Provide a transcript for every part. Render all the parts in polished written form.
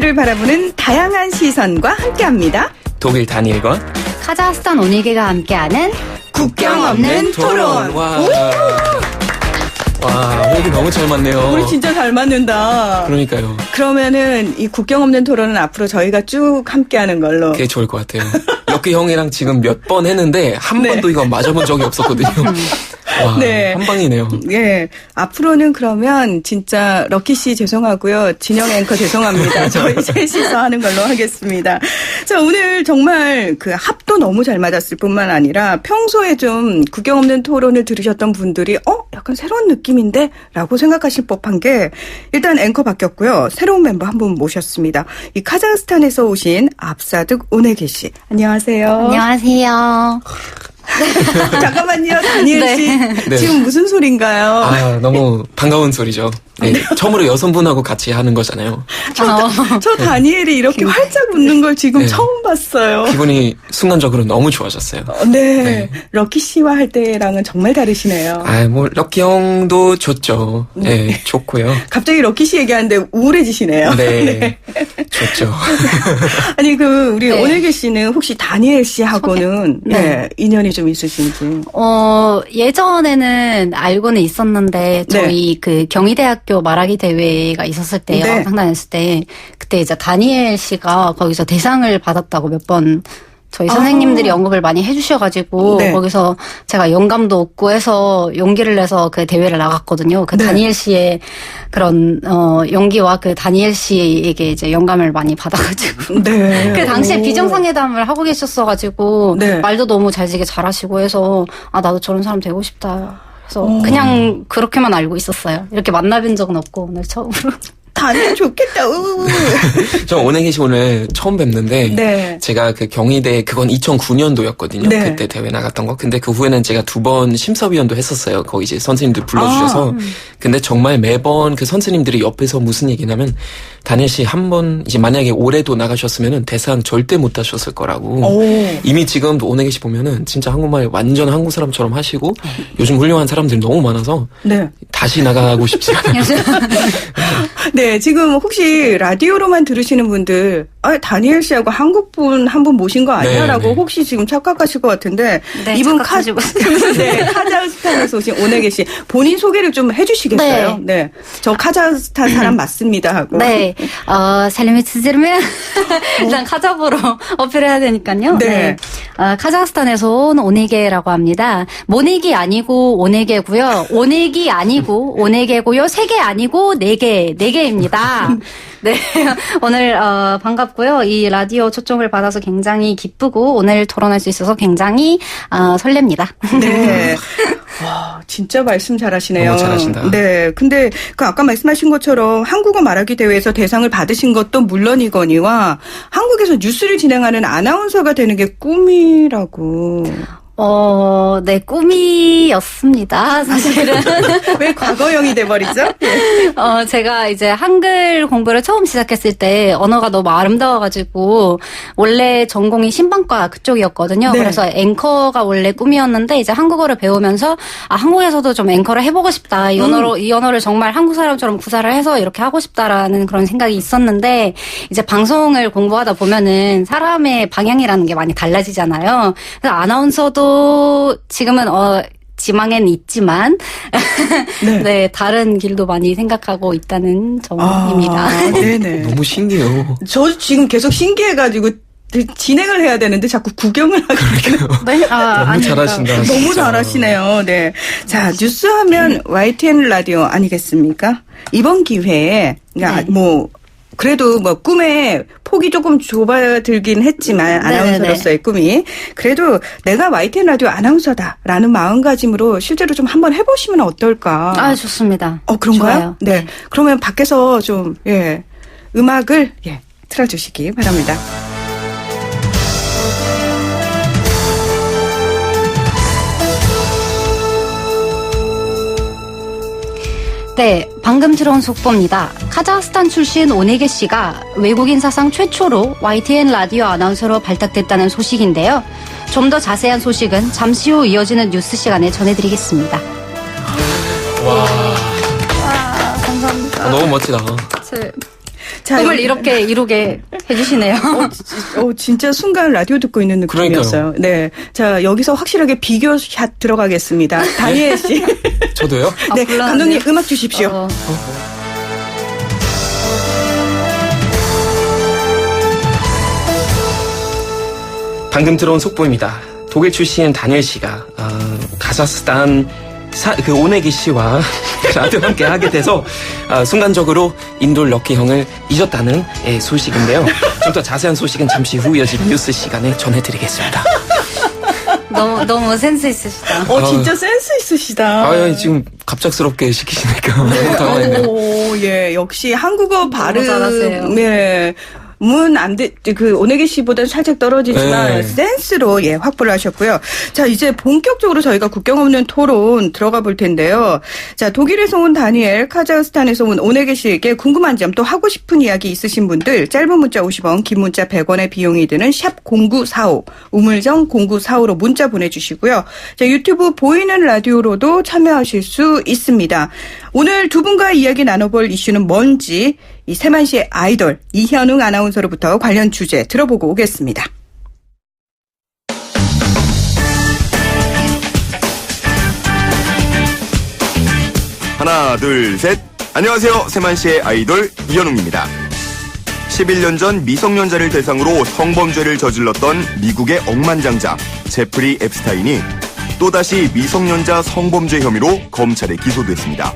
세계를 바라보는 다양한 시선과 함께합니다. 독일 다니엘과 카자흐스탄 오니게가 함께하는 국경 없는 토론. 와, 호흡이 너무 잘 맞네요. 우리 진짜 잘 맞는다. 그러니까요. 그러면은 이 국경 없는 토론은 앞으로 저희가 쭉 함께하는 걸로. 그게 좋을 것 같아요. 럭키 형이랑 지금 몇 번 했는데 한 번도 이거 맞아본 적이 없었거든요. 와, 네. 한 방이네요. 예. 앞으로는 그러면 진짜 럭키 씨 죄송하고요. 진영 앵커 죄송합니다. 저희 셋이서 하는 걸로 하겠습니다. 자, 오늘 정말 그 합도 너무 잘 맞았을 뿐만 아니라 평소에 좀 국경 없는 토론을 들으셨던 분들이 약간 새로운 느낌인데? 라고 생각하실 법한 게 일단 앵커 바뀌었고요. 새로운 멤버 한 분 모셨습니다. 이 카자흐스탄에서 오신 압사득 오네게 씨. 안녕하세요. 안녕하세요. 잠깐만요, 다니엘 씨. 네. 지금 무슨 소린가요? 아, 너무 반가운 소리죠. 네, 처음으로 여성분하고 같이 하는 거잖아요. 저 다니엘이 이렇게 활짝 웃는 걸 지금 처음 봤어요. 기분이 순간적으로 너무 좋아졌어요. 네. 럭키 씨와 할 때랑은 정말 다르시네요. 럭키 형도 좋죠. 네, 좋고요. 갑자기 럭키 씨 얘기하는데 우울해지시네요. 네. 좋죠. 아니, 우리 오네게 씨는 혹시 다니엘 씨하고는 인연이 좀 있으신지. 예전에는 알고는 있었는데, 저희 경희대학교 말하기 대회가 있었을 때, 영상 다녔을 때, 그때 이제 다니엘 씨가 거기서 대상을 받았다고 몇 번 저희 선생님들이 언급을 많이 해주셔가지고 거기서 제가 영감도 얻고 해서 용기를 내서 그 대회를 나갔거든요. 다니엘 씨의 그런 용기와 다니엘 씨에게 이제 영감을 많이 받아가지고 그 당시에 비정상회담을 하고 계셨어가지고 말도 너무 잘지게 잘하시고 해서 나도 저런 사람 되고 싶다. 그래서 그냥 그렇게만 알고 있었어요. 이렇게 만나뵌 적은 없고 오늘 처음으로. 다니엘 좋겠다. 저 오네게 씨 오늘 처음 뵙는데 제가 경희대 그건 2009년도였거든요. 그때 대회 나갔던 거. 근데 그 후에는 제가 2번 심사위원도 했었어요. 거기 이제 선생님들 불러주셔서. 근데 정말 매번 그 선생님들이 옆에서 무슨 얘기냐면 다니엘 씨 한 번 이제 만약에 올해도 나가셨으면은 대상 절대 못 하셨을 거라고. 이미 지금 오네게 씨 보면은 진짜 한국말 완전 한국 사람처럼 하시고 요즘 훌륭한 사람들이 너무 많아서 다시 나가고 싶지 않아요. 네, 지금 혹시 라디오로만 들으시는 분들, 다니엘 씨하고 한국분 한 분 모신 거 아니야? 라고 혹시 지금 착각하실 것 같은데, 이분 카자흐스탄에서 오신 오네게 씨, 본인 소개를 좀 해주시겠어요? 네. 저 카자흐스탄 사람 맞습니다 하고. 네. 살림이 치즈르면 일단 카자흐로 어필해야 되니까요. 네. 카자흐스탄에서 온 오네게라고 합니다. 모네기 아니고 오네게고요. 오네기 아니고 오네게고요. 3개 아니고 4개입니다. 네. 오늘, 반갑고요. 이 라디오 초청을 받아서 굉장히 기쁘고 오늘 토론할 수 있어서 굉장히, 설렙니다. 네. 와, 진짜 말씀 잘하시네요. 너무 잘하신다. 네. 근데 아까 말씀하신 것처럼 한국어 말하기 대회에서 대상을 받으신 것도 물론이거니와 한국에서 뉴스를 진행하는 아나운서가 되는 게 꿈이라고. 네, 꿈이었습니다, 사실은. 왜 과거형이 돼버리죠? 제가 이제 한글 공부를 처음 시작했을 때 언어가 너무 아름다워가지고, 원래 전공이 신방과 그쪽이었거든요. 그래서 앵커가 원래 꿈이었는데, 이제 한국어를 배우면서, 한국에서도 좀 앵커를 해보고 싶다. 이 언어를 정말 한국 사람처럼 구사를 해서 이렇게 하고 싶다라는 그런 생각이 있었는데, 이제 방송을 공부하다 보면은 사람의 방향이라는 게 많이 달라지잖아요. 그래서 아나운서도 지금은 지망엔 있지만 네, 다른 길도 많이 생각하고 있다는 점입니다. 네네. 너무 신기해요. 저 지금 계속 신기해가지고 진행을 해야 되는데 자꾸 구경을 하게 되는. 너무 잘하신다. 너무 잘하시네요. 네. 자, 뉴스 하면 YTN 라디오 아니겠습니까? 이번 기회에 그래도 꿈에 폭이 조금 좁아들긴 했지만 아나운서로서의 꿈이 그래도 내가 YTN 라디오 아나운서다라는 마음가짐으로 실제로 좀 한번 해보시면 어떨까? 좋습니다. 그런가요? 좋아요. 네. 그러면 밖에서 좀 음악을 틀어주시기 바랍니다. 네, 방금 들어온 속보입니다. 카자흐스탄 출신 오네게 씨가 외국인 사상 최초로 YTN 라디오 아나운서로 발탁됐다는 소식인데요. 좀 더 자세한 소식은 잠시 후 이어지는 뉴스 시간에 전해드리겠습니다. 와, 감사합니다. 너무 멋지다. 자, 꿈을 이렇게 이루게 해주시네요. 진짜 순간 라디오 듣고 있는 느낌이었어요. 그러니까요. 네. 자, 여기서 확실하게 비교샷 들어가겠습니다. 다니엘 씨. 저도요? 네. 감독님 음악 주십시오. 방금 들어온 속보입니다. 독일 출신 다니엘 씨가 카자흐스탄 오네기 씨와 라디오 함께 하게 돼서 순간적으로 인돌 럭키 형을 잊었다는 소식인데요. 좀 더 자세한 소식은 잠시 후 이어질 뉴스 시간에 전해드리겠습니다. 너무 센스 있으시다. 진짜 센스 있으시다. 지금 갑작스럽게 시키시니까 너무 당황했네요. 예, 역시 한국어 발음 잘하세요. 네. 오네기 씨보다는 살짝 떨어지지만, 센스로, 확보를 하셨고요. 자, 이제 본격적으로 저희가 국경 없는 토론 들어가 볼 텐데요. 자, 독일에서 온 다니엘, 카자흐스탄에서 온 오네기 씨에게 궁금한 점 또 하고 싶은 이야기 있으신 분들, 짧은 문자 50원, 긴 문자 100원의 비용이 드는 샵 0945, 우물정 0945로 문자 보내주시고요. 자, 유튜브 보이는 라디오로도 참여하실 수 있습니다. 오늘 두 분과 이야기 나눠볼 이슈는 뭔지, 이 세만시의 아이돌 이현웅 아나운서로부터 관련 주제 들어보고 오겠습니다. 하나, 둘, 셋. 안녕하세요. 세만시의 아이돌 이현웅입니다. 11년 전 미성년자를 대상으로 성범죄를 저질렀던 미국의 억만장자 제프리 앱스타인이 또다시 미성년자 성범죄 혐의로 검찰에 기소됐습니다.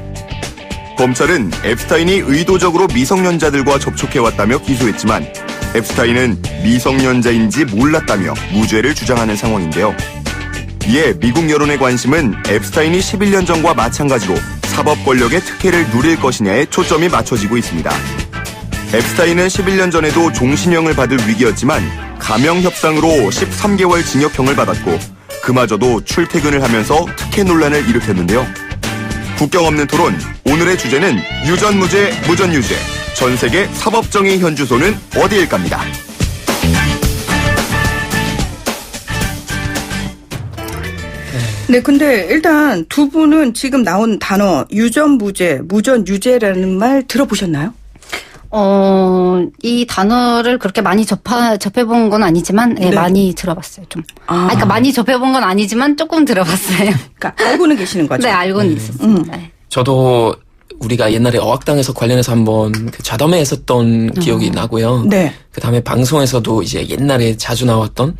검찰은 앱스타인이 의도적으로 미성년자들과 접촉해왔다며 기소했지만 앱스타인은 미성년자인지 몰랐다며 무죄를 주장하는 상황인데요. 이에 미국 여론의 관심은 앱스타인이 11년 전과 마찬가지로 사법 권력의 특혜를 누릴 것이냐에 초점이 맞춰지고 있습니다. 앱스타인은 11년 전에도 종신형을 받을 위기였지만 가명 협상으로 13개월 징역형을 받았고 그마저도 출퇴근을 하면서 특혜 논란을 일으켰는데요. 국경 없는 토론, 오늘의 주제는 유전무죄, 무전유죄, 전 세계 사법정의 현주소는 어디일까입니다. 네, 근데 일단 두 분은 지금 나온 단어 유전무죄, 무전유죄라는 말 들어보셨나요? 이 단어를 그렇게 많이 접해본 건 아니지만, 네. 많이 들어봤어요, 좀. 그러니까 많이 접해본 건 아니지만 조금 들어봤어요. 그러니까 알고는 계시는 거죠? 네, 알고는 있었습니다. 저도 우리가 옛날에 어학당에서 관련해서 한번 그 자덤회 했었던 기억이 나고요. 네. 그 다음에 방송에서도 이제 옛날에 자주 나왔던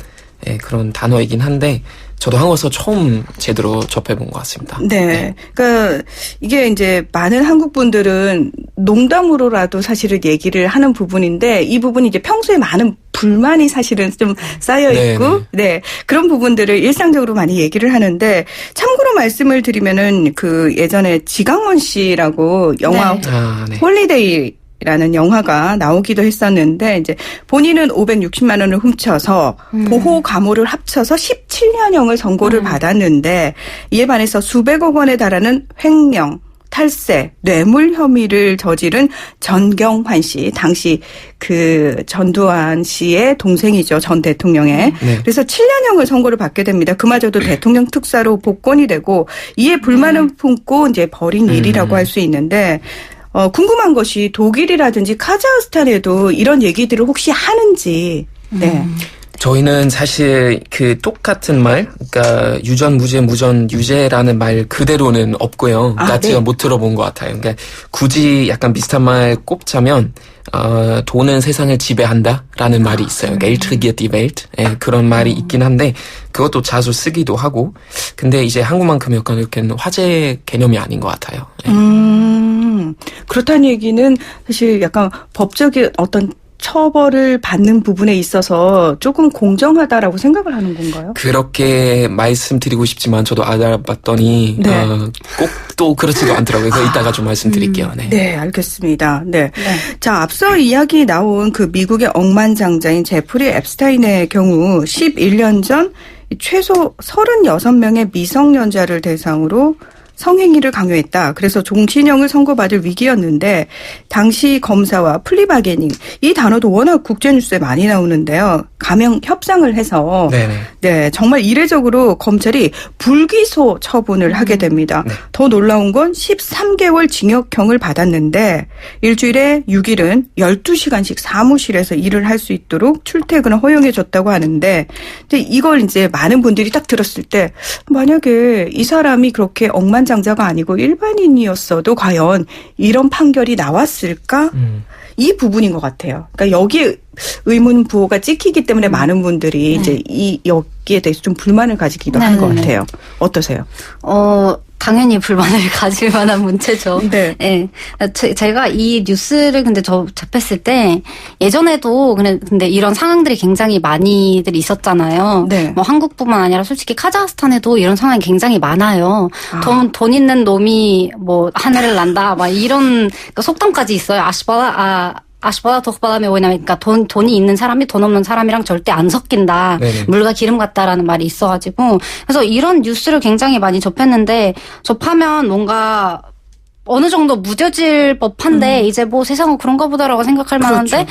그런 단어이긴 한데, 저도 한국에서 처음 제대로 접해본 것 같습니다. 네. 그러니까 이게 이제 많은 한국 분들은 농담으로라도 사실은 얘기를 하는 부분인데 이 부분이 이제 평소에 많은 불만이 사실은 좀 쌓여 있고, 네. 그런 부분들을 일상적으로 많이 얘기를 하는데 참고로 말씀을 드리면은 그 예전에 지강원 씨라고 영화 홀리데이 라는 영화가 나오기도 했었는데 이제 본인은 560만 원을 훔쳐서 보호 감호를 합쳐서 17년형을 선고를 받았는데 이에 반해서 수백억 원에 달하는 횡령, 탈세, 뇌물 혐의를 저지른 전경환 씨, 당시 그 전두환 씨의 동생이죠. 전 대통령의. 네. 그래서 7년형을 선고를 받게 됩니다. 그마저도 대통령 특사로 복권이 되고 이에 불만을 품고 이제 벌인 일이라고 할 수 있는데 궁금한 것이 독일이라든지 카자흐스탄에도 이런 얘기들을 혹시 하는지. 네. 저희는 사실 그 똑같은 말, 그러니까 유전무죄, 무전유죄라는 말 그대로는 없고요. 그러니까 제가 못 들어본 것 같아요. 그러니까 굳이 약간 비슷한 말 꼽자면 돈은 세상을 지배한다라는 말이 있어요. Geld regiert die Welt. 그런 말이 있긴 한데 그것도 자주 쓰기도 하고. 근데 이제 한국만큼 약간 이렇게는 화제 개념이 아닌 것 같아요. 그렇다는 얘기는 사실 약간 법적인 어떤 처벌을 받는 부분에 있어서 조금 공정하다라고 생각을 하는 건가요? 그렇게 말씀드리고 싶지만 저도 알아봤더니 꼭 또 그렇지도 않더라고요. 그래서 이따가 좀 말씀드릴게요. 네, 알겠습니다. 네. 자, 앞서 이야기 나온 그 미국의 억만장자인 제프리 앱스타인의 경우 11년 전 최소 36명의 미성년자를 대상으로 성행위를 강요했다. 그래서 종신형을 선고받을 위기였는데 당시 검사와 플리바게닝 이 단어도 워낙 국제뉴스에 많이 나오는데요. 감형 협상을 해서 네, 정말 이례적으로 검찰이 불기소 처분을 하게 됩니다. 네. 더 놀라운 건 13개월 징역형을 받았는데 일주일에 6일은 12시간씩 사무실에서 일을 할 수 있도록 출퇴근을 허용해 줬다고 하는데 이걸 이제 많은 분들이 딱 들었을 때 만약에 이 사람이 그렇게 억만장자가 아니고 일반인이었어도 과연 이런 판결이 나왔을까? 이 부분인 것 같아요. 그러니까 여기에 의문 부호가 찍히기 때문에 많은 분들이 이제 여기에 대해서 좀 불만을 가지기도 하는 것 같아요. 어떠세요? 당연히 불만을 가질 만한 문제죠. 네. 네. 제가 이 뉴스를 근데 접했을 때 예전에도 근데 이런 상황들이 굉장히 많이들 있었잖아요. 네. 뭐 한국뿐만 아니라 솔직히 카자흐스탄에도 이런 상황이 굉장히 많아요. 돈 있는 놈이 뭐 하늘을 난다. 막 이런 속담까지 있어요. 아시바다 독바람에 오냐면 그러니까 돈이 있는 사람이 돈 없는 사람이랑 절대 안 섞인다. 네네. 물과 기름 같다라는 말이 있어가지고 그래서 이런 뉴스를 굉장히 많이 접했는데 접하면 뭔가 어느 정도 무뎌질 법한데 이제 뭐 세상은 그런가 보다라고 생각할 만한데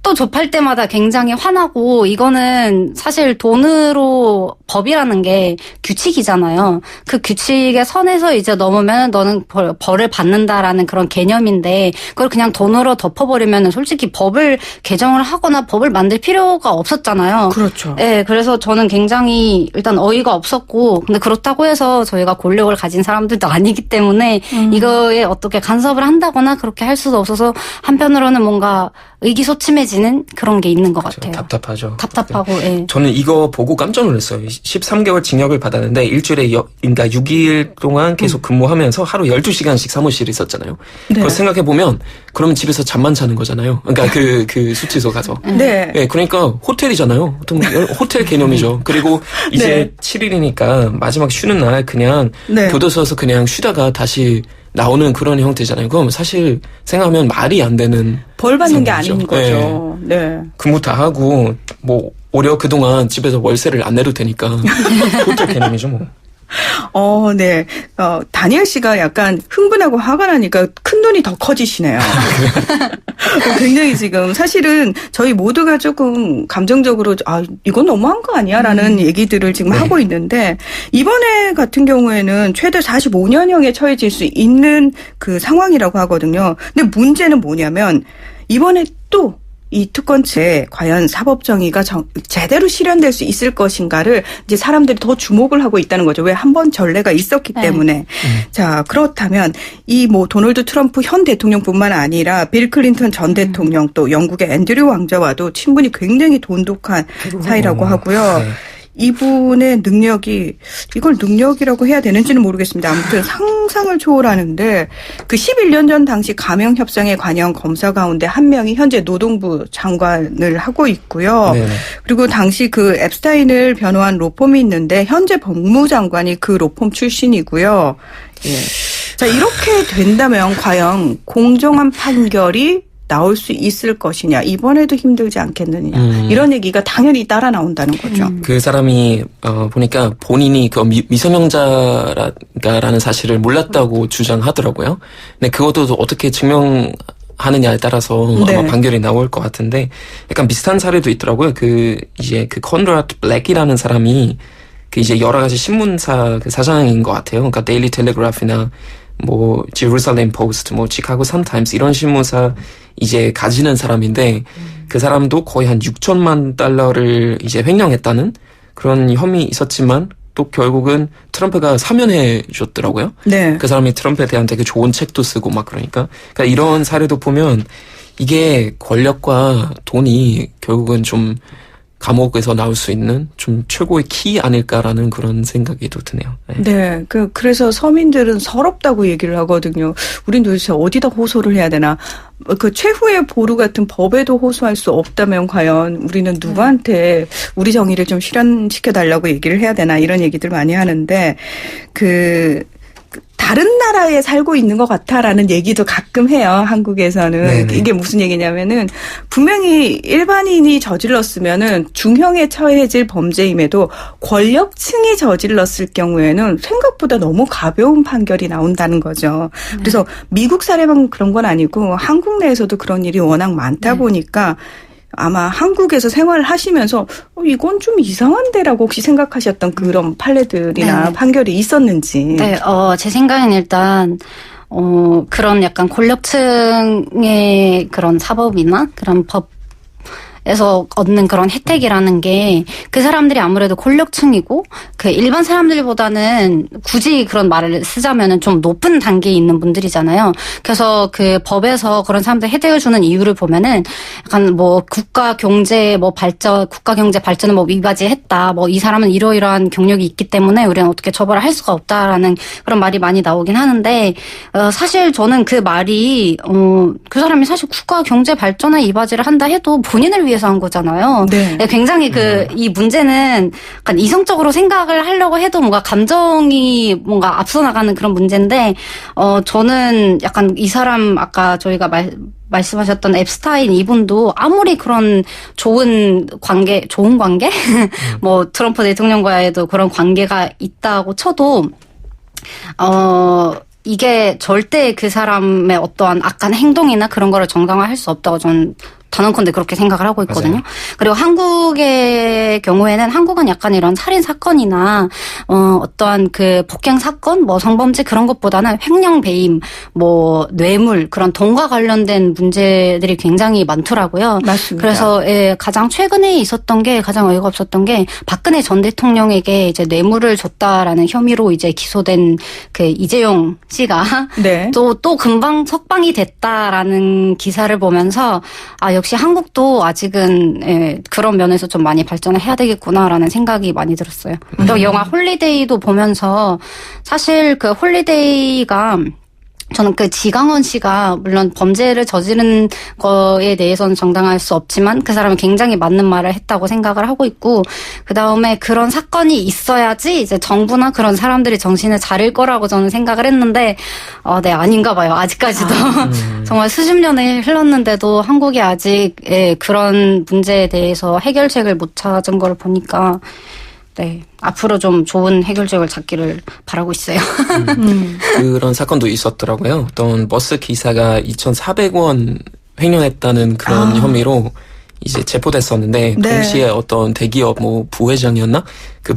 또 접할 때마다 굉장히 화나고 이거는 사실 돈으로 법이라는 게 규칙이잖아요. 그 규칙의 선에서 이제 넘으면 너는 벌을 받는다라는 그런 개념인데 그걸 그냥 돈으로 덮어버리면 솔직히 법을 개정을 하거나 법을 만들 필요가 없었잖아요. 그렇죠. 네, 그래서 저는 굉장히 일단 어이가 없었고 근데 그렇다고 해서 저희가 권력을 가진 사람들도 아니기 때문에 이거에 어떻게 간섭을 한다거나 그렇게 할 수도 없어서 한편으로는 뭔가 의기소침해지는 그런 게 있는 것 같아요. 답답하죠. 답답하고, 예. 저는 이거 보고 깜짝 놀랐어요. 13개월 징역을 받았는데 일주일에 그러니까 6일 동안 계속 근무하면서 하루 12시간씩 사무실에 있었잖아요. 네. 그걸 생각해보면 그러면 집에서 잠만 자는 거잖아요. 그러니까 그 수치소 가서. 네. 네. 그러니까 호텔이잖아요. 호텔 개념이죠. 그리고 이제 네. 7일이니까 마지막 쉬는 날 그냥 교도소에서 그냥 쉬다가 다시 나오는 그런 형태잖아요. 그럼 사실 생각하면 말이 안 되는 벌 받는 게 아닌 거죠. 네. 근무 다 하고 뭐 오히려 그동안 집에서 월세를 안 내도 되니까 호텔 개념이죠 뭐. 네. 다니엘 씨가 약간 흥분하고 화가 나니까 큰 눈이 더 커지시네요. 굉장히 지금 사실은 저희 모두가 조금 감정적으로 이건 너무한 거 아니야? 라는 얘기들을 지금 하고 있는데 이번에 같은 경우에는 최대 45년형에 처해질 수 있는 그 상황이라고 하거든요. 근데 문제는 뭐냐면 이번에 또 이 특권체에 과연 사법정의가 제대로 실현될 수 있을 것인가를 이제 사람들이 더 주목을 하고 있다는 거죠. 왜 한 번 전례가 있었기 때문에. 자, 그렇다면 이 뭐 도널드 트럼프 현 대통령뿐만 아니라 빌 클린턴 전 대통령 또 영국의 앤드류 왕자와도 친분이 굉장히 돈독한 사이라고 하고요. 이분의 능력이 이걸 능력이라고 해야 되는지는 모르겠습니다. 아무튼 상상을 초월하는데 그 11년 전 당시 감형 협상에 관여한 검사 가운데 한 명이 현재 노동부 장관을 하고 있고요. 네네. 그리고 당시 그 앱스타인을 변호한 로펌이 있는데 현재 법무장관이 그 로펌 출신이고요. 예. 자, 이렇게 된다면 과연 공정한 판결이 나올 수 있을 것이냐. 이번에도 힘들지 않겠느냐. 이런 얘기가 당연히 따라 나온다는 거죠. 그 사람이 보니까 본인이 그 미성년자라는 사실을 몰랐다고 주장하더라고요. 근데 그것도 어떻게 증명하느냐에 따라서 아마 판결이 나올 것 같은데 약간 비슷한 사례도 있더라고요. 그 컨라드 블랙이라는 사람이 그 이제 여러 가지 신문사 그 사장인 것 같아요. 그러니까 데일리 텔레그래프나 뭐 제루살렘 포스트, 뭐 시카고 선타임스 이런 신문사 이제 가지는 사람인데 그 사람도 거의 한 6천만 달러를 이제 횡령했다는 그런 혐의 있었지만 또 결국은 트럼프가 사면해 줬더라고요. 네. 그 사람이 트럼프에 대한 되게 좋은 책도 쓰고 막 그러니까 이런 사례도 보면 이게 권력과 돈이 결국은 좀 감옥에서 나올 수 있는 좀 최고의 키 아닐까라는 그런 생각이 또 드네요. 네. 그래서 서민들은 서럽다고 얘기를 하거든요. 우린 도대체 어디다 호소를 해야 되나. 그 최후의 보루 같은 법에도 호소할 수 없다면 과연 우리는 누구한테 우리 정의를 좀 실현시켜 달라고 얘기를 해야 되나 이런 얘기들 많이 하는데 다른 나라에 살고 있는 것 같아라는 얘기도 가끔 해요. 한국에서는. 네네. 이게 무슨 얘기냐면은 분명히 일반인이 저질렀으면은 중형에 처해질 범죄임에도 권력층이 저질렀을 경우에는 생각보다 너무 가벼운 판결이 나온다는 거죠. 그래서 미국 사례만 그런 건 아니고 한국 내에서도 그런 일이 워낙 많다 보니까 아마 한국에서 생활을 하시면서 이건 좀 이상한데라고 혹시 생각하셨던 그런 판례들이나 판결이 있었는지. 네, 제 생각엔 일단 그런 약간 권력층의 그런 사법이나 그런 법에서 얻는 그런 혜택이라는 게 그 사람들이 아무래도 권력층이고 그 일반 사람들보다는 굳이 그런 말을 쓰자면은 좀 높은 단계에 있는 분들이잖아요. 그래서 그 법에서 그런 사람들 혜택을 주는 이유를 보면은 약간 뭐 국가 경제 발전을 뭐 위바지했다. 뭐 이 사람은 이러이러한 경력이 있기 때문에 우리는 어떻게 처벌을 할 수가 없다라는 그런 말이 많이 나오긴 하는데 사실 저는 그 말이 그 사람이 사실 국가 경제 발전에 이바지를 한다 해도 본인을 위해서 한 거잖아요. 네. 굉장히 이 문제는 약간 이성적으로 생각을 하려고 해도 뭔가 감정이 뭔가 앞서 나가는 그런 문제인데, 저는 약간 이 사람 아까 저희가 말씀하셨던 앱스타인 이분도 아무리 그런 좋은 관계? 뭐 트럼프 대통령과에도 그런 관계가 있다고 쳐도, 이게 절대 그 사람의 어떠한 악한 행동이나 그런 거를 정당화할 수 없다고 저는 단언컨대 그렇게 생각을 하고 있거든요. 맞아요. 그리고 한국의 경우에는 한국은 약간 이런 살인 사건이나 어떠한 그 폭행 사건, 뭐 성범죄 그런 것보다는 횡령 배임, 뭐 뇌물 그런 돈과 관련된 문제들이 굉장히 많더라고요. 맞습니다. 그래서 가장 최근에 있었던 게 가장 어이가 없었던 게 박근혜 전 대통령에게 이제 뇌물을 줬다라는 혐의로 이제 기소된 그 이재용 씨가 네. 또 금방 석방이 됐다라는 기사를 보면서 역시 한국도 아직은 그런 면에서 좀 많이 발전을 해야 되겠구나라는 생각이 많이 들었어요. 또 영화 홀리데이도 보면서 사실 그 홀리데이가 저는 그 지강원 씨가 물론 범죄를 저지른 거에 대해서는 정당할 수 없지만 그 사람은 굉장히 맞는 말을 했다고 생각을 하고 있고 그다음에 그런 사건이 있어야지 이제 정부나 그런 사람들이 정신을 차릴 거라고 저는 생각을 했는데 네 아닌가 봐요. 아직까지도 정말 수십 년이 흘렀는데도 한국이 아직 그런 문제에 대해서 해결책을 못 찾은 걸 보니까 네. 앞으로 좀 좋은 해결책을 찾기를 바라고 있어요. 그런 사건도 있었더라고요. 어떤 버스 기사가 2,400원 횡령했다는 그런 혐의로 이제 체포됐었는데 네. 동시에 어떤 대기업 뭐 부회장이었나? 그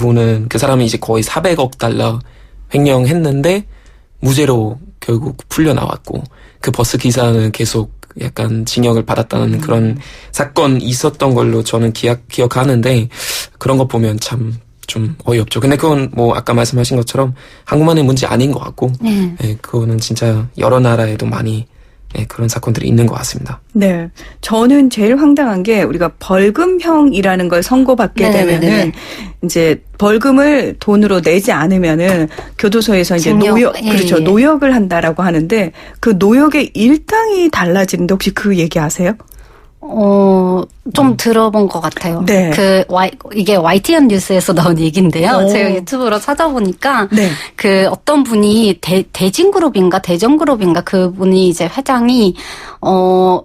사람이 이제 거의 400억 달러 횡령했는데 무죄로 결국 풀려나왔고 그 버스 기사는 계속 약간 징역을 받았다는 그런 사건이 있었던 걸로 저는 기억하는데 그런 거 보면 참 좀 어이없죠. 근데 그건 뭐 아까 말씀하신 것처럼 한국만의 문제 아닌 것 같고 그거는 진짜 여러 나라에도 많이 그런 사건들이 있는 것 같습니다. 네. 저는 제일 황당한 게 우리가 벌금형이라는 걸 선고받게 되면은 이제 벌금을 돈으로 내지 않으면은 교도소에서 이제 그렇죠. 노역을 한다라고 하는데 그 노역의 일당이 달라지는데 혹시 그 얘기 아세요? 좀 들어본 것 같아요. 네. 이게 YTN 뉴스에서 나온 얘기인데요. 제가 유튜브로 찾아보니까, 네. 그 어떤 분이 대진그룹인가 대전그룹인가 그분이 이제 회장이,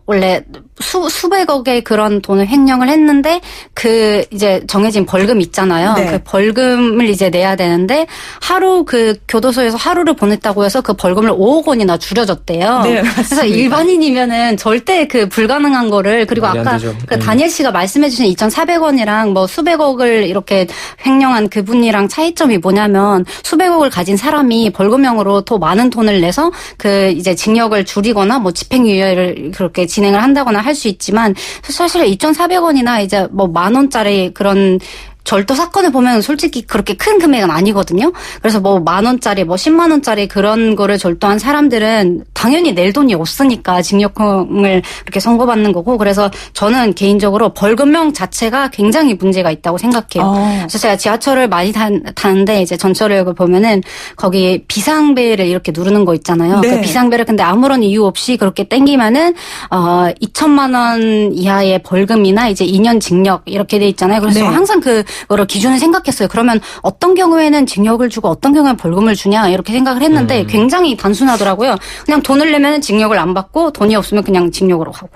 원래 수백억의 그런 돈을 횡령을 했는데 그 이제 정해진 벌금 있잖아요. 네. 그 벌금을 이제 내야 되는데 하루 그 교도소에서 하루를 보냈다고 해서 그 벌금을 5억 원이나 줄여줬대요. 네, 그래서 일반인이면은 절대 그 불가능한 거를 그리고 아까 그 다니엘 씨가 말씀해주신 2,400원이랑 뭐 수백억을 이렇게 횡령한 그분이랑 차이점이 뭐냐면 수백억을 가진 사람이 벌금형으로 더 많은 돈을 내서 그 이제 징역을 줄이거나 뭐 집행유예를 그렇게 진행을 한다거나 할 수 있지만 사실 2,400원이나 이제 뭐 10,000원짜리 그런 절도 사건을 보면 솔직히 그렇게 큰 금액은 아니거든요. 그래서 뭐 10,000원짜리 뭐 100,000원짜리 그런 거를 절도한 사람들은 당연히 낼 돈이 없으니까 징역형을 그렇게 선고받는 거고 그래서 저는 개인적으로 벌금형 자체가 굉장히 문제가 있다고 생각해요. 그래서 제가 지하철을 많이 타는데 이제 전철역을 보면은 거기 비상벨을 이렇게 누르는 거 있잖아요. 네. 그 비상벨을 근데 아무런 이유 없이 그렇게 땡기면은 2천만 원 이하의 벌금이나 이제 2년 징역 이렇게 돼 있잖아요. 그래서 네. 항상 그거를 기준을 생각했어요. 그러면 어떤 경우에는 징역을 주고 어떤 경우에는 벌금을 주냐 이렇게 생각을 했는데 굉장히 단순하더라고요. 그냥 돈을 내면 징역을 안 받고 돈이 없으면 그냥 징역으로 가고.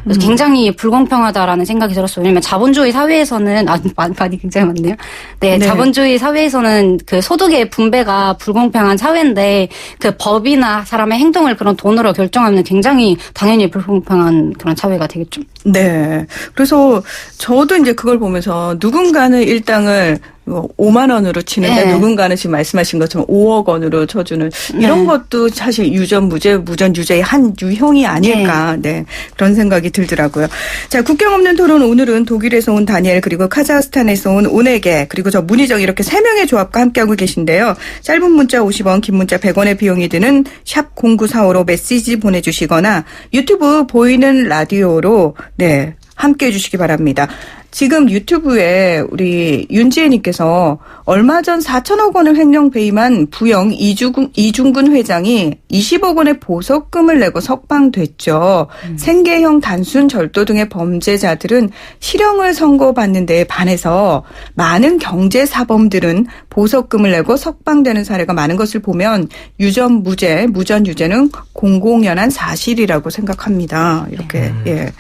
그래서 굉장히 불공평하다라는 생각이 들었어요. 왜냐면 자본주의 사회에서는 많이 굉장히 많네요. 네, 자본주의 사회에서는 그 소득의 분배가 불공평한 사회인데 그 법이나 사람의 행동을 그런 돈으로 결정하면 굉장히 당연히 불공평한 그런 사회가 되겠죠. 네. 그래서 저도 이제 그걸 보면서 누군가는 일당을 5만 원으로 치는데 네. 누군가는 지금 말씀하신 것처럼 5억 원으로 쳐주는 이런 것도 사실 유전무죄, 무전유죄의 한 유형이 아닐까. 네. 그런 생각이 들더라고요. 자, 국경 없는 토론 오늘은 독일에서 온 다니엘 그리고 카자흐스탄에서 온 오네게 그리고 저 문희정 이렇게 3명의 조합과 함께하고 계신데요. 짧은 문자 50원, 긴 문자 100원의 비용이 드는 샵 0945로 메시지 보내주시거나 유튜브 보이는 라디오로 네. 함께 해주시기 바랍니다. 지금 유튜브에 우리 윤지혜님께서 얼마 전 4천억 원을 횡령 배임한 부영 이중근 회장이 20억 원의 보석금을 내고 석방됐죠. 생계형 단순 절도 등의 범죄자들은 실형을 선고받는 데에 반해서 많은 경제사범들은 보석금을 내고 석방되는 사례가 많은 것을 보면 유전무죄, 무전유죄는 공공연한 사실이라고 생각합니다. 이렇게 예.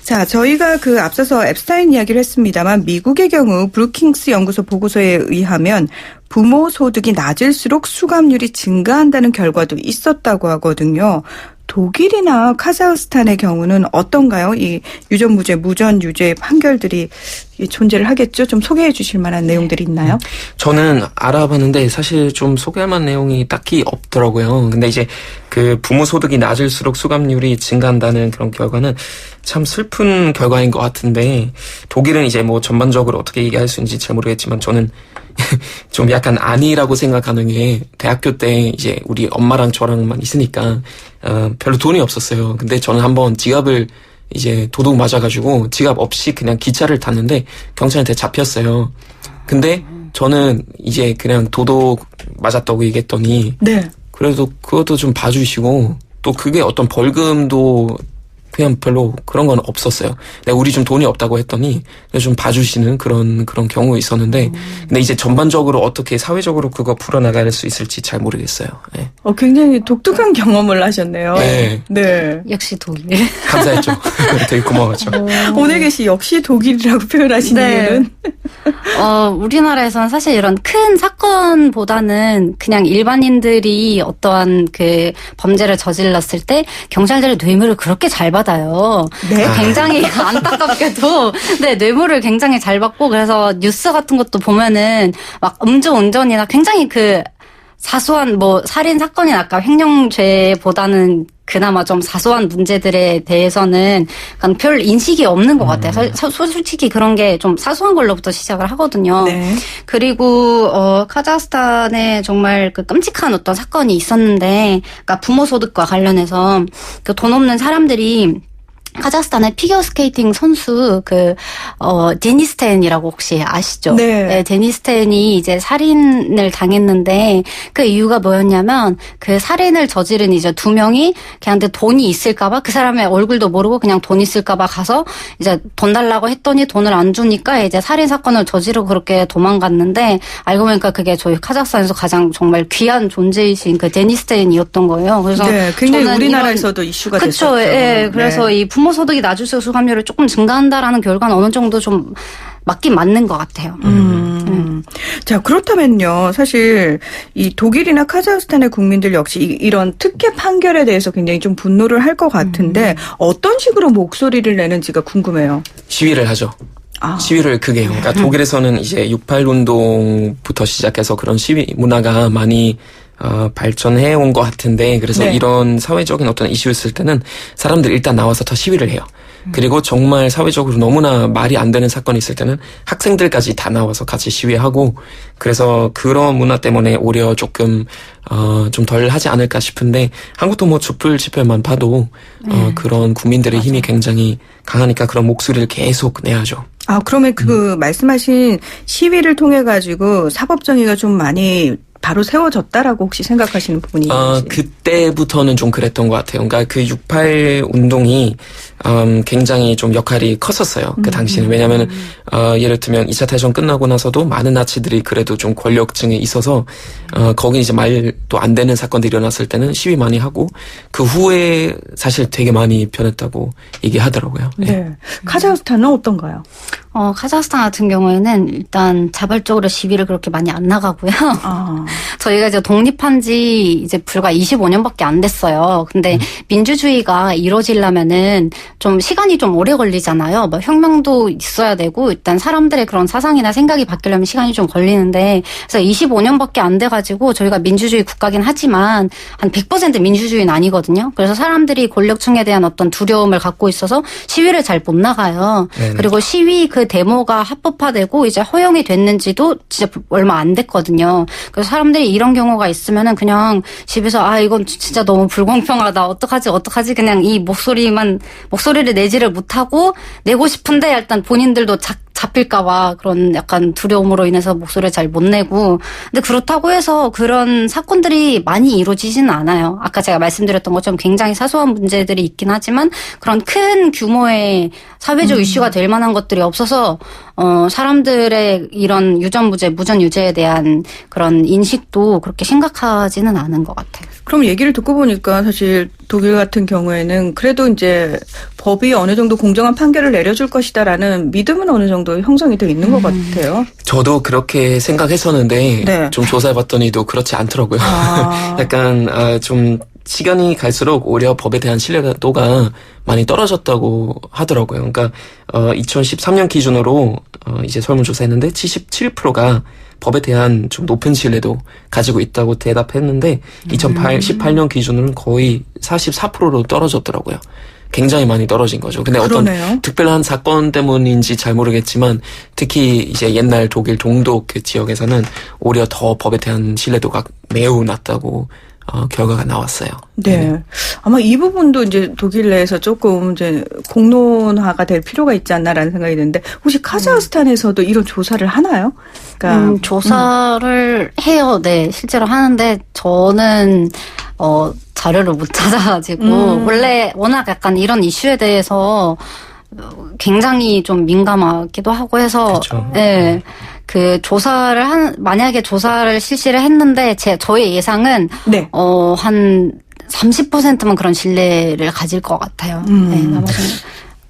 자, 저희가 그 앞서서 앱스타인 이야기를 했습니다만 미국의 경우 브루킹스 연구소 보고서에 의하면 부모 소득이 낮을수록 수감률이 증가한다는 결과도 있었다고 하거든요. 독일이나 카자흐스탄의 경우는 어떤가요? 이 유전무죄, 무전유죄 판결들이 존재를 하겠죠? 좀 소개해 주실 만한 내용들이 있나요? 저는 알아봤는데 사실 좀 소개할 만한 내용이 딱히 없더라고요. 근데 이제 그 부모 소득이 낮을수록 수감률이 증가한다는 그런 결과는 참 슬픈 결과인 것 같은데 독일은 이제 뭐 전반적으로 어떻게 얘기할 수 있는지 잘 모르겠지만 저는 좀 약간 아니라고 생각하는 게 대학교 때 이제 우리 엄마랑 저랑만 있으니까 별로 돈이 없었어요. 근데 저는 한번 지갑을 이제 도둑 맞아가지고 지갑 없이 그냥 기차를 탔는데 경찰한테 잡혔어요. 근데 저는 이제 그냥 도둑 맞았다고 얘기했더니 네. 그래도 그것도 좀 봐주시고 또 그게 어떤 벌금도 그냥 별로 그런 건 없었어요. 내가 우리 좀 돈이 없다고 했더니 좀 봐주시는 그런 경우 있었는데 근데 이제 전반적으로 어떻게 사회적으로 그거 풀어나갈 수 있을지 잘 모르겠어요. 네. 굉장히 독특한 경험을 하셨네요. 네. 네. 역시 독일. 감사했죠. 되게 고마웠죠. 오네게 씨 역시 독일이라고 표현하신 이유는? 우리나라에서는 사실 이런 큰 사건보다는 그냥 일반인들이 어떠한 그 범죄를 저질렀을 때 경찰들의 뇌물을 그렇게 잘 받아요. 네. 굉장히 안타깝게도 네, 뇌물을 굉장히 잘 받고 그래서 뉴스 같은 것도 보면은 막 음주운전이나 굉장히 그 사소한 뭐 살인 사건이나 아까 횡령죄보다는 그나마 좀 사소한 문제들에 대해서는 약간 별 인식이 없는 것 같아요. 솔직히 그런 게 좀 사소한 걸로부터 시작을 하거든요. 네. 그리고 카자흐스탄에 정말 그 끔찍한 어떤 사건이 있었는데, 그러니까 부모 소득과 관련해서 그 돈 없는 사람들이 카자흐스탄의 피겨스케이팅 선수 데니스 텐이라고 혹시 아시죠? 네. 네, 데니스 텐이 이제 살인을 당했는데 그 이유가 뭐였냐면 그 살인을 저지른 이제 2명이 걔한테 돈이 있을까봐 그 사람의 얼굴도 모르고 그냥 돈 있을까봐 가서 이제 돈 달라고 했더니 돈을 안 주니까 이제 살인 사건을 저지르고 그렇게 도망갔는데 알고 보니까 그게 저희 카자흐스탄에서 가장 정말 귀한 존재이신 그 데니스 텐이었던 거예요. 그래서 네, 굉장히 우리나라에서도 이슈가 됐었죠. 그렇죠. 예. 그래서 이 부모 소득이 낮을수록 수감률이 조금 증가한다라는 결과는 어느 정도 좀 맞긴 맞는 것 같아요. 자, 그렇다면요. 사실 이 독일이나 카자흐스탄의 국민들 역시 이런 특혜 판결에 대해서 굉장히 좀 분노를 할 것 같은데 어떤 식으로 목소리를 내는지가 궁금해요. 시위를 하죠. 시위를 크게 해요. 그러니까 독일에서는 이제 6.8 운동부터 시작해서 그런 시위 문화가 많이 발전해 온 것 같은데 그래서 네. 이런 사회적인 어떤 이슈를 쓸 때는 사람들이 일단 나와서 더 시위를 해요. 그리고 정말 사회적으로 너무나 말이 안 되는 사건이 있을 때는 학생들까지 다 나와서 같이 시위하고 그래서 그런 문화 때문에 오히려 조금 좀 덜 하지 않을까 싶은데 한국도 뭐 촛불 집회만 봐도 그런 국민들의 힘이 굉장히 강하니까 그런 목소리를 계속 내야죠. 아, 그러면 그 말씀하신 시위를 통해 가지고 사법정의가 좀 많이 바로 세워졌다라고 혹시 생각하시는 부분이 있으신가요? 그때부터는 좀 그랬던 것 같아요. 그러니까 그 6.8 운동이 굉장히 좀 역할이 컸었어요. 그 당시에는. 왜냐하면 예를 들면 2차 대전 끝나고 나서도 많은 나치들이 그래도 좀 권력층에 있어서 거기 이제 말도 안 되는 사건들이 일어났을 때는 시위 많이 하고 그 후에 사실 되게 많이 변했다고 얘기하더라고요. 네. 카자흐스탄은 어떤가요? 카자흐스탄 같은 경우에는 일단 자발적으로 시위를 그렇게 많이 안 나가고요. 저희가 이제 독립한 지 이제 불과 25년밖에 안 됐어요. 근데 민주주의가 이루어지려면은 좀 시간이 좀 오래 걸리잖아요. 뭐 혁명도 있어야 되고 일단 사람들의 그런 사상이나 생각이 바뀌려면 시간이 좀 걸리는데 그래서 25년밖에 안 돼가지고 저희가 민주주의 국가긴 하지만 한 100% 민주주의는 아니거든요. 그래서 사람들이 권력층에 대한 어떤 두려움을 갖고 있어서 시위를 잘 못 나가요. 네네. 그리고 시위 그 데모가 합법화되고 이제 허용이 됐는지도 진짜 얼마 안 됐거든요. 그래서 사람들이 이런 경우가 있으면은 그냥 집에서 이건 진짜 너무 불공평하다. 어떡하지? 그냥 이 목소리를 내지를 못하고 내고 싶은데 일단 본인들도 잡힐까봐 그런 약간 두려움으로 인해서 목소리를 잘 못 내고. 근데 그렇다고 해서 그런 사건들이 많이 이루어지지는 않아요. 아까 제가 말씀드렸던 것처럼 굉장히 사소한 문제들이 있긴 하지만 그런 큰 규모의 사회적 이슈가 될 만한 것들이 없어서 사람들의 이런 유전무죄, 무전유죄에 대한 그런 인식도 그렇게 심각하지는 않은 것 같아요. 그럼 얘기를 듣고 보니까 사실 독일 같은 경우에는 그래도 이제 법이 어느 정도 공정한 판결을 내려줄 것이다라는 믿음은 어느 정도 형성이 되어 있는 것 같아요. 저도 그렇게 생각했었는데 네. 좀 조사해봤더니도 그렇지 않더라고요. 약간 좀 시간이 갈수록 오히려 법에 대한 신뢰도가 많이 떨어졌다고 하더라고요. 그러니까 2013년 기준으로 이제 설문조사했는데 77%가 법에 대한 좀 높은 신뢰도 가지고 있다고 대답했는데 2018년 기준으로는 거의 44%로 떨어졌더라고요. 굉장히 많이 떨어진 거죠. 근데 그러네요. 어떤 특별한 사건 때문인지 잘 모르겠지만 특히 이제 옛날 독일 동독 그 지역에서는 오히려 더 법에 대한 신뢰도가 매우 낮다고 결과가 나왔어요. 네. 아마 이 부분도 이제 독일 내에서 조금 이제 공론화가 될 필요가 있지 않나라는 생각이 드는데 혹시 카자흐스탄에서도 이런 조사를 하나요? 그러니까 조사를 해요. 네, 실제로 하는데 저는 자료를 못 찾아가지고 원래 워낙 약간 이런 이슈에 대해서 굉장히 좀 민감하기도 하고 해서 그렇죠. 네. 만약에 조사를 실시를 했는데 저의 예상은 네. 한 30%만 그런 신뢰를 가질 것 같아요. 네, 나머지는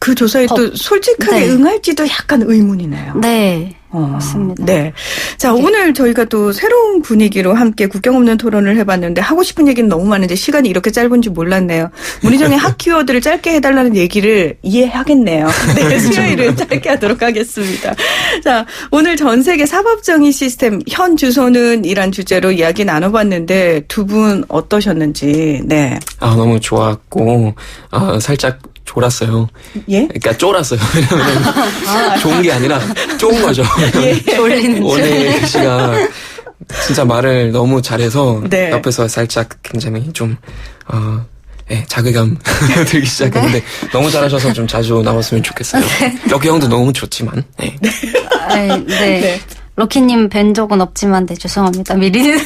그 조사에 또 솔직하게 네. 응할지도 약간 의문이네요. 네. 맞습니다. 네. 자, 오늘 저희가 또 새로운 분위기로 함께 국경 없는 토론을 해봤는데 하고 싶은 얘기는 너무 많은데 시간이 이렇게 짧은지 몰랐네요. 문희정의 핫 키워드를 짧게 해달라는 얘기를 이해하겠네요. 네, 수요일은 짧게 하도록 하겠습니다. 자, 오늘 전 세계 사법정의 시스템 현 주소는 이란 주제로 이야기 나눠봤는데 두 분 어떠셨는지. 네. 너무 좋았고 살짝 졸았어요. 예? 그러니까 쫄았어요. 왜냐면 좋은 게 아니라 쫄은 거죠. 예. 졸리는 오늘 씨가 진짜 말을 너무 잘해서 네. 옆에서 살짝 굉장히 좀 자괴감 들기 시작했는데 네. 너무 잘하셔서 좀 자주 나왔으면 좋겠어요. 럭키 형도 너무 좋지만. 네. 네. 럭키님 뵌 적은 없지만 네 죄송합니다. 미리.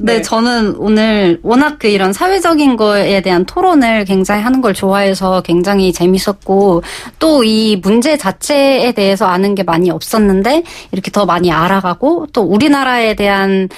네, 저는 오늘 워낙 이런 사회적인 거에 대한 토론을 굉장히 하는 걸 좋아해서 굉장히 재밌었고 또 이 문제 자체에 대해서 아는 게 많이 없었는데 이렇게 더 많이 알아가고 또 우리나라에 대한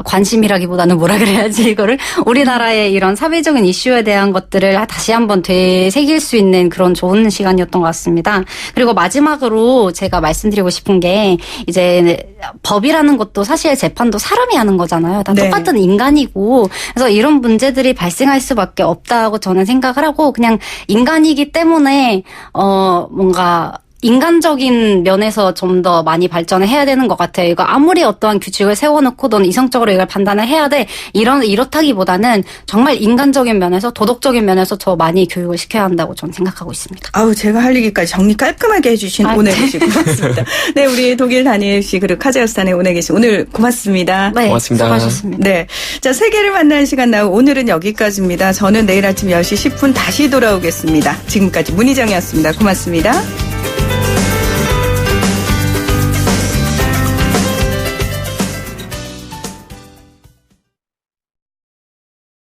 관심이라기보다는 뭐라 그래야지 이거를 우리나라의 이런 사회적인 이슈에 대한 것들을 다시 한번 되새길 수 있는 그런 좋은 시간이었던 것 같습니다. 그리고 마지막으로 제가 말씀드리고 싶은 게 이제 법이라는 것도 사실 재판도 사람이 하는 거잖아요. 다 네. 똑같은 인간이고 그래서 이런 문제들이 발생할 수밖에 없다고 저는 생각을 하고 그냥 인간이기 때문에 뭔가 인간적인 면에서 좀 더 많이 발전을 해야 되는 것 같아요. 이거 아무리 어떠한 규칙을 세워놓고 너는 이성적으로 이걸 판단을 해야 돼. 이렇다기보다는 정말 인간적인 면에서 도덕적인 면에서 더 많이 교육을 시켜야 한다고 저는 생각하고 있습니다. 아우 제가 할 얘기까지 정리 깔끔하게 해주신 오늘 계시 고맙습니다. 네, 우리 독일 다니엘 씨 그리고 카자흐스탄에 오늘 계신 오늘 고맙습니다. 네, 고맙습니다. 수고하셨습니다. 네, 자 세계를 만나는 시간 나오 오늘은 여기까지입니다. 저는 내일 아침 10시 10분 다시 돌아오겠습니다. 지금까지 문희정이었습니다. 고맙습니다.